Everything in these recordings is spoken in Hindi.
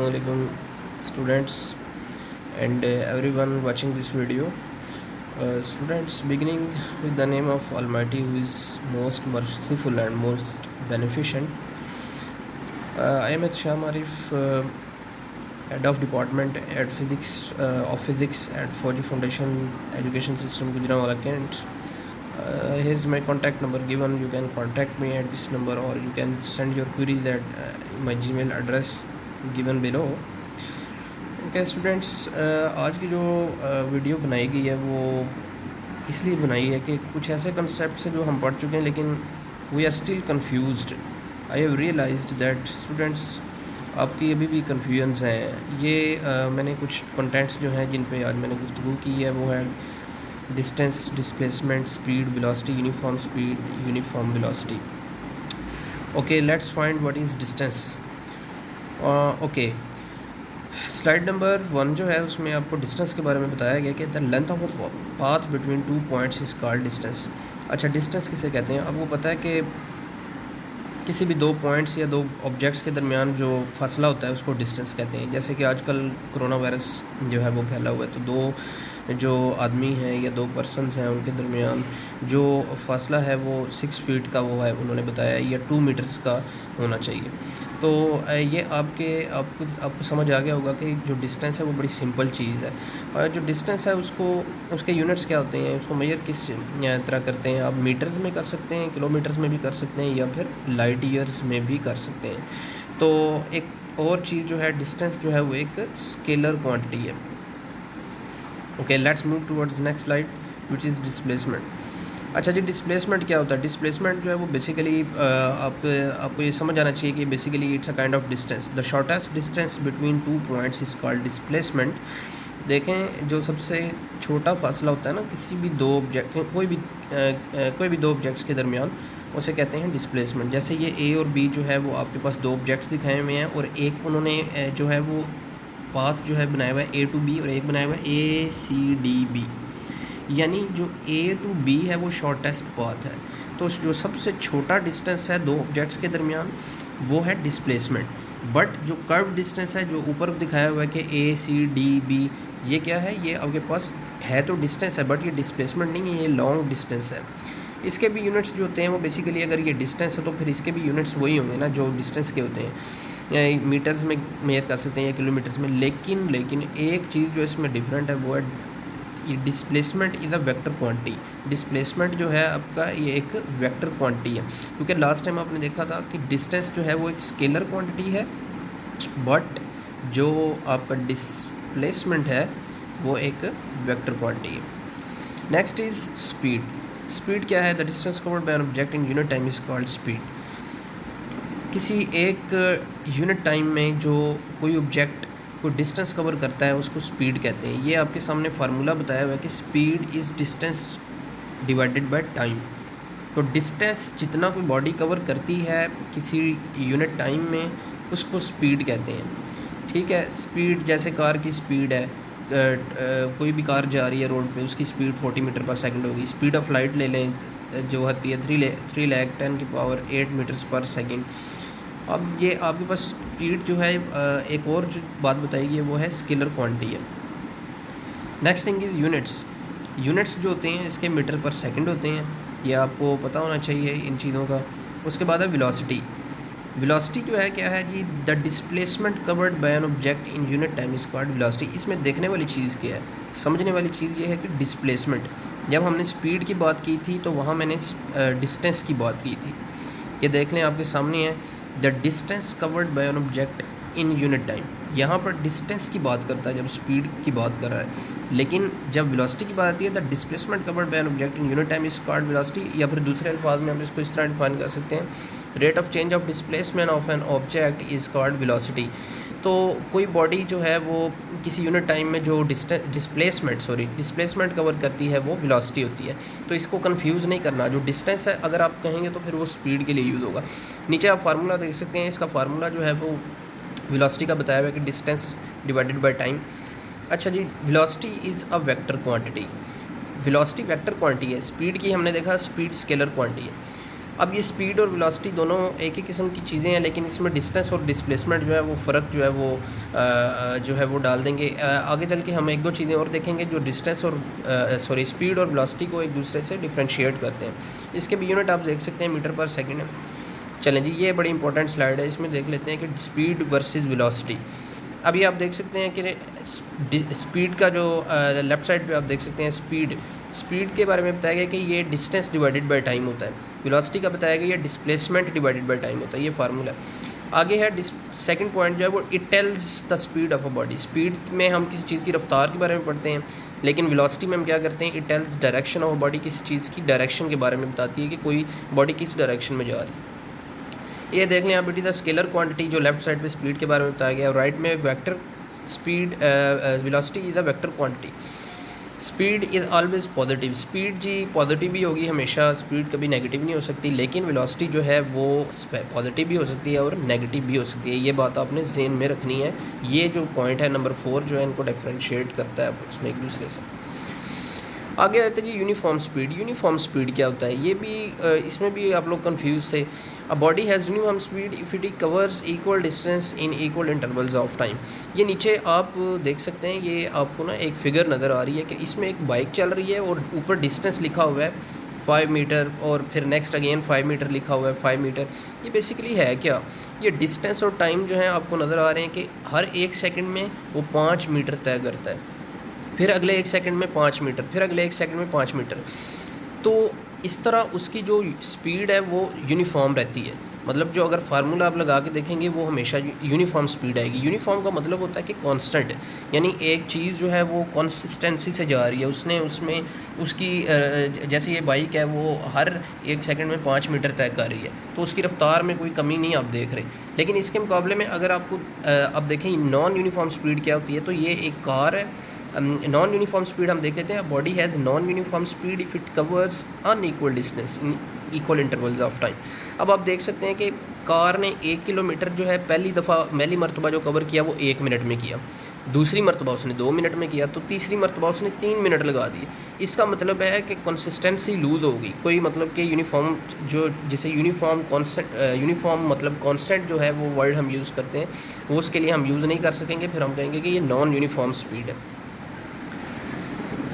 Assalamualaikum students and everyone watching this video. Students, beginning with the name of Almighty, who is most merciful and most beneficent. I am Sham Arif, head of department at physics at Fauji Foundation Education System, Gujranwala, Kent. Here is my contact number given. You can contact me at this number, or you can send your queries at my Gmail address given below. Okay students, आज की जो वीडियो बनाई गई है वो इसलिए बनाई है कि कुछ ऐसे कंसेप्ट हैं जो हम पढ़ चुके हैं लेकिन we are still confused. I have realised that students आपकी अभी भी कन्फ्यूजन्स हैं. ये मैंने कुछ कंटेंट्स जो हैं जिन पे आज मैंने गुफ्तगू की है वो है distance, displacement, speed, velocity, uniform speed, uniform velocity. Okay, let's find what is distance. Okay, slide number 1 जो है उसमें आपको डिस्टेंस के बारे में बताया गया कि the length of a path between 2 points is called distance. अच्छा, डिस्टेंस किसे कहते हैं? आपको पता है कि किसी भी 2 पॉइंट्स या 2 ऑब्जेक्ट्स के दरमियान जो फासला होता है उसको डिस्टेंस कहते हैं. जैसे कि आजकल कोरोना वायरस जो है वो फैला हुआ है, तो 2 जो आदमी हैं या 2 पर्सनस हैं उनके दरमियान जो फासला है वो 6 फीट का वो है, उन्होंने बताया, या 2 मीटर्स का होना चाहिए. तो ये आपको समझ आ गया होगा कि जो डिस्टेंस है वो बड़ी सिंपल चीज़ है. और जो डिस्टेंस है उसके यूनिट्स क्या होते हैं, उसको मेजर किस तरह करते हैं? आप मीटर्स में कर सकते हैं, किलोमीटर्स में भी कर सकते हैं, या फिर लाइट ईयर्स में भी कर सकते हैं. तो एक और चीज़ जो है, डिस्टेंस जो है वो एक स्केलर क्वांटिटी है. Okay, let's move towards next slide which is displacement. अच्छा जी, डिस्प्लेसमेंट क्या होता है? डिस्प्लेसमेंट जो है वो बेसिकली आपको ये समझ आना चाहिए कि basically it's a kind of distance. The shortest distance between 2 points is called displacement. देखें, जो सबसे छोटा फासला होता है ना किसी भी 2 ऑब्जेक्ट, कोई भी 2 ऑब्जेक्ट्स के दरमियान, उसे कहते हैं डिस्प्लेसमेंट. जैसे ये ए और बी जो है वो आपके पास 2 ऑब्जेक्ट्स दिखाए हुए हैं, और एक उन्होंने जो है वो पाथ जो है बनाया हुआ है ए टू बी, और एक बनाया हुआ है ए सी डी बी. यानी जो ए टू बी है वो शॉर्टेस्ट पाथ है. तो जो सबसे छोटा डिस्टेंस है 2 ऑब्जेक्ट्स के दरमियान वो है डिस्प्लेसमेंट. बट जो कर्व डिस्टेंस है जो ऊपर दिखाया हुआ है कि ए सी डी बी, ये क्या है? ये आपके पास है तो डिस्टेंस है, बट ये डिस्प्लेसमेंट नहीं है, ये लॉन्ग डिस्टेंस है. इसके भी यूनिट्स जो होते हैं वो बेसिकली, अगर ये डिस्टेंस है तो फिर इसके भी यूनिट्स वही होंगे ना जो डिस्टेंस के होते हैं. या मीटर्स में मेजर कर सकते हैं या किलोमीटर्स में. लेकिन एक चीज़ जो इसमें डिफरेंट है वो है ये displacement is a vector quantity. Displacement जो है आपका ये एक वेक्टर क्वांटिटी है, क्योंकि लास्ट टाइम आपने देखा था कि डिस्टेंस जो है वो एक स्केलर क्वांटिटी है, बट जो आपका डिस्प्लेसमेंट है वो एक वेक्टर क्वांटिटी है. Next is speed. स्पीड क्या है? The distance covered by an object in unit time is called speed. किसी एक यूनिट टाइम में जो कोई ऑब्जेक्ट कोई डिस्टेंस कवर करता है उसको स्पीड कहते हैं. ये आपके सामने फार्मूला बताया हुआ है कि speed is distance divided by time. तो डिस्टेंस जितना कोई बॉडी कवर करती है किसी यूनिट टाइम में उसको स्पीड कहते हैं. ठीक है, स्पीड जैसे कार की स्पीड है, कोई भी कार जा रही है रोड पे, उसकी स्पीड 40 मीटर पर सेकंड होगी. स्पीड ऑफ लाइट ले लें जो होती है 310⁸ मीटर्स पर सेकंड. अब ये आपके पास स्पीड जो है एक और जो बात बताइए वो है स्केलर क्वांटिटी है. Next thing is units. Units जो होते हैं इसके मीटर पर सेकंड होते हैं, ये आपको पता होना चाहिए इन चीज़ों का. उसके बाद है वेलोसिटी. वेलोसिटी जो है क्या है जी? The displacement covered by an object in unit time is called velocity. इसमें देखने वाली चीज़ क्या है, समझने वाली चीज़ ये है कि डिस्प्लेसमेंट, जब हमने स्पीड की बात की थी तो वहाँ मैंने डिस्टेंस की बात की थी. ये देख लें, आपके सामने है the distance covered by an object in unit time. यहाँ पर डिस्टेंस की बात करता है जब स्पीड की बात कर रहा है, लेकिन जब वेलोसिटी की बात आती है the displacement covered by an object in unit time is called velocity. या फिर दूसरे अल्फाज में हम इसको इस तरह डिफाइन कर सकते हैं, rate of change of displacement of an object is called velocity. तो कोई बॉडी जो है वो किसी यूनिट टाइम में जो डिस्प्लेसमेंट कवर करती है वो वेलोसिटी होती है. तो इसको कंफ्यूज नहीं करना. जो डिस्टेंस है अगर आप कहेंगे तो फिर वो स्पीड के लिए यूज़ होगा. नीचे आप फार्मूला देख सकते हैं, इसका फार्मूला जो है वो वेलोसिटी का बताया हुआ है कि डिस्टेंस डिवाइडेड बाय टाइम. अच्छा जी, velocity is a vector quantity. Velocity vector quantity है. स्पीड की हमने देखा स्पीड स्केलर क्वांटिटी है. अब ये स्पीड और वेलोसिटी दोनों एक ही किस्म की चीज़ें हैं, लेकिन इसमें डिस्टेंस और डिस्प्लेसमेंट जो है वो फ़र्क जो है वो जो है वो डाल देंगे। आगे चल के हम एक दो चीज़ें और देखेंगे जो डिस्टेंस और स्पीड और वेलोसिटी को एक दूसरे से डिफ्रेंशिएट करते हैं। इसके भी यूनिट आप देख सकते हैं मीटर पर सेकेंड है। चलें जी, ये बड़ी इंपॉर्टेंट स्लाइड है, इसमें देख लेते हैं कि स्पीड वर्सेस वेलोसिटी। अभी आप देख सकते हैं कि स्पीड का जो लेफ़्ट साइड पे आप देख सकते हैं स्पीड के बारे में बताया गया कि ये डिस्टेंस डिवाइडेड बाय टाइम होता है। वेलोसिटी का बताया गया ये डिस्प्लेसमेंट डिवाइडेड बाय टाइम होता है, ये फार्मूला है। आगे है सेकंड पॉइंट जो है वो it tells the speed of a body. Speed में हम किसी चीज़ की रफ्तार के बारे में पढ़ते हैं, लेकिन वेलोसिटी में हम क्या करते हैं, it tells direction of a body, किसी चीज़ की डायरेक्शन के बारे में बताती है कि कोई बॉडी किस डायरेक्शन में जा रही है। ये देख लें आप, it is the scalar quantity जो लेफ्ट साइड पे स्पीड के बारे में बताया गया है, और राइट में vector speed velocity is a vector quantity. Speed is always positive, speed जी पॉजिटिव भी होगी हमेशा, स्पीड कभी नेगेटिव नहीं हो सकती, लेकिन वेलोसिटी जो है वो पॉजिटिव भी हो सकती है और नेगेटिव भी हो सकती है। ये बात आपने ज़हन में रखनी है। ये जो पॉइंट है नंबर 4 जो है इनको डिफ्रेंशिएट करता है उसमें एक दूसरे से। आगे आते हैं जी यूनिफॉर्म स्पीड। यूनिफॉर्म स्पीड क्या होता है, ये भी इसमें भी आप लोग कंफ्यूज थे। A body has uniform speed if it covers equal distance in equal intervals of time. ये नीचे आप देख सकते हैं, ये आपको ना एक फिगर नज़र आ रही है कि इसमें एक बाइक चल रही है और ऊपर डिस्टेंस लिखा हुआ है 5 मीटर, और फिर नेक्स्ट अगेन 5 मीटर लिखा हुआ है 5 मीटर। ये बेसिकली है क्या, ये डिस्टेंस और टाइम जो है आपको नज़र आ रहे हैं कि हर 1 सेकंड में वो 5 मीटर तय करता है, फिर अगले 1 सेकंड में 5 मीटर, फिर अगले 1 सेकंड में 5 मीटर। तो इस तरह उसकी जो स्पीड है वो यूनिफॉर्म रहती है। मतलब जो अगर फार्मूला आप लगा के देखेंगे वो हमेशा यूनिफॉर्म स्पीड आएगी। यूनिफॉर्म का मतलब होता है कि कांस्टेंट, यानी एक चीज़ जो है वो कंसिस्टेंसी से जा रही है, उसने उसमें उसकी जैसे ये बाइक है वो हर 1 सेकंड में 5 मीटर तय कर रही है, तो उसकी रफ्तार में कोई कमी नहीं आप देख रहे। लेकिन इसके मुकाबले में अगर आपको अब देखें नॉन यूनिफॉर्म स्पीड क्या होती है, तो ये एक कार है। नॉन यूनिफॉर्म स्पीड हम देख लेते हैं। Body has non uniform speed if it covers unequal distance in equal intervals of time. अब आप देख सकते हैं कि कार ने 1 किलोमीटर जो है पहली मरतबा जो कवर किया वो 1 मिनट में किया, दूसरी मरतबा उसने 2 मिनट में किया, तो तीसरी मरतबा उसने 3 मिनट लगा दिए। इसका मतलब है कि कंसिस्टेंसी लूज होगी, कोई मतलब कि यूनिफॉर्म जो जिसे यूनिफॉर्म मतलब कांस्टेंट जो है वो वर्ड हम यूज़ करते हैं, वो उसके लिए हम यूज़ नहीं कर सकेंगे, फिर हम कहेंगे कि ये नॉन यूनिफॉर्म स्पीड है।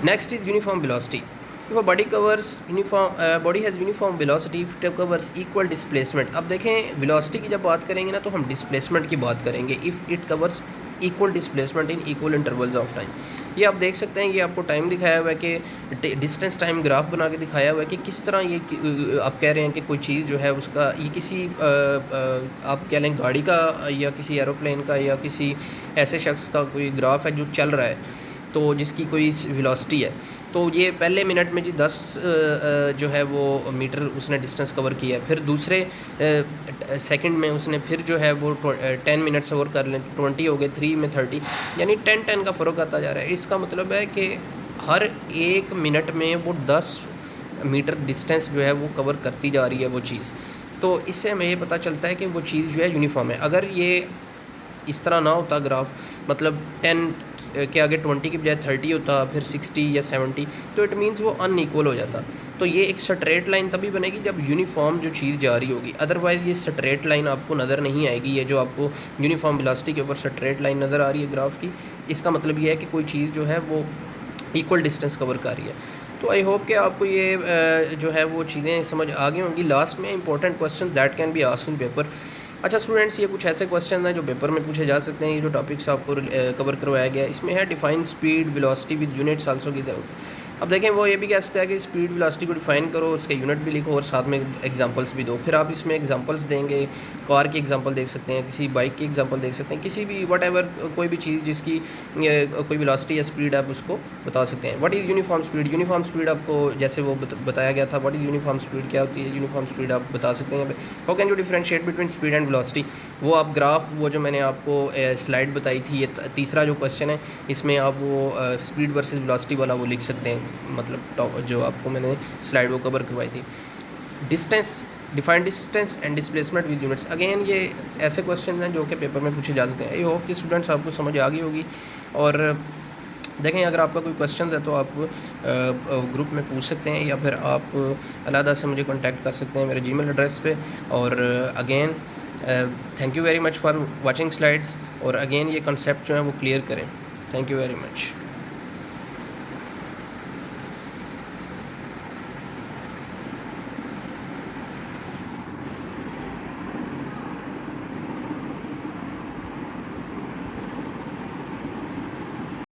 Next is uniform velocity. If a body has uniform velocity if it covers equal displacement। अब देखें वेलोसिटी की जब बात करेंगे ना तो हम डिस्प्लेसमेंट की बात करेंगे। If it covers equal displacement in equal intervals of time. ये आप देख सकते हैं, ये आपको टाइम दिखाया हुआ है कि डिस्टेंस टाइम ग्राफ बना के दिखाया हुआ है कि किस तरह ये आप कह रहे हैं कि कोई चीज़ जो है उसका ये किसी आप कह लें गाड़ी का या किसी एरोप्लेन का या किसी ऐसे शख्स का कोई ग्राफ है जो चल रहा है, तो जिसकी कोई वेलोसिटी है। तो ये पहले मिनट में जी 10 जो है वो मीटर उसने डिस्टेंस कवर किया है, फिर दूसरे सेकंड में उसने फिर जो है वो 10 मिनट्स और कर लें, 20 हो गए, 3 में 30, यानी 10 का फ़र्क आता जा रहा है। इसका मतलब है कि हर 1 मिनट में वो 10 मीटर डिस्टेंस जो है वो कवर करती जा रही है वो चीज़। तो इससे हमें ये पता चलता है कि वो चीज़ जो है यूनिफॉर्म है। अगर ये इस तरह ना होता ग्राफ, मतलब 10 के आगे 20 की बजाय 30 होता, फिर 60 या 70, तो इट मीन्स वो अनइक्वल हो जाता। तो ये एक स्ट्रेट लाइन तभी बनेगी जब यूनिफॉर्म जो चीज़ जा रही होगी, अदरवाइज़ ये स्ट्रेट लाइन आपको नज़र नहीं आएगी। ये जो आपको यूनिफॉर्म वेलोसिटी के ऊपर स्ट्रेट लाइन नज़र आ रही है ग्राफ की, इसका मतलब ये है कि कोई चीज़ जो है वो इक्वल डिस्टेंस कवर कर रही है। तो आई होप कि आपको ये जो है वो चीज़ें समझ आ गई होंगी। लास्ट में important question that can be asked in paper. अच्छा स्टूडेंट्स, ये कुछ ऐसे क्वेश्चन हैं जो पेपर में पूछे जा सकते हैं। ये जो टॉपिक्स आपको कवर करवाया गया है, इसमें है define speed velocity with units also given. अब देखें वो ये भी कह सकता है कि स्पीड वेलोसिटी को डिफाइन करो, उसके यूनिट भी लिखो और साथ में एग्जांपल्स भी दो। फिर आप इसमें एग्जांपल्स देंगे, कार की एग्जांपल देख सकते हैं, किसी बाइक की एग्जांपल देख सकते हैं, किसी भी व्हाटएवर कोई भी चीज़ जिसकी कोई वेलोसिटी या स्पीड आप उसको बता सकते हैं। What is uniform speed? Uniform speed आपको जैसे वो बताया गया था, व्हाट इज़ यूनिफॉर्म स्पीड क्या होती है, यूनिफॉर्म स्पीड आप बता सकते हैं। How can you differentiate between speed and velocity? वो आप ग्राफ, वो जो मैंने आपको स्लाइड बताई थी, ये तीसरा जो क्वेश्चन है, इसमें आप वो स्पीड वर्सेस वेलोसिटी वाला वो लिख सकते हैं, मतलब जो आपको मैंने स्लाइड वो कवर करवाई थी। Distance, define distance and displacement with units. Again ये ऐसे क्वेश्चन हैं जो कि पेपर में पूछे जा सकते हैं। आई होप कि स्टूडेंट्स आपको समझ आ गई होगी। और देखें, अगर आपका कोई क्वेश्चन है तो आप ग्रुप में पूछ सकते हैं, या फिर आप अलहदा से मुझे कांटेक्ट कर सकते हैं मेरे जीमेल एड्रेस पे। और again thank you very much for watching slides, और अगेन ये कॉन्सेप्ट जो है वो क्लियर करें। Thank you very much.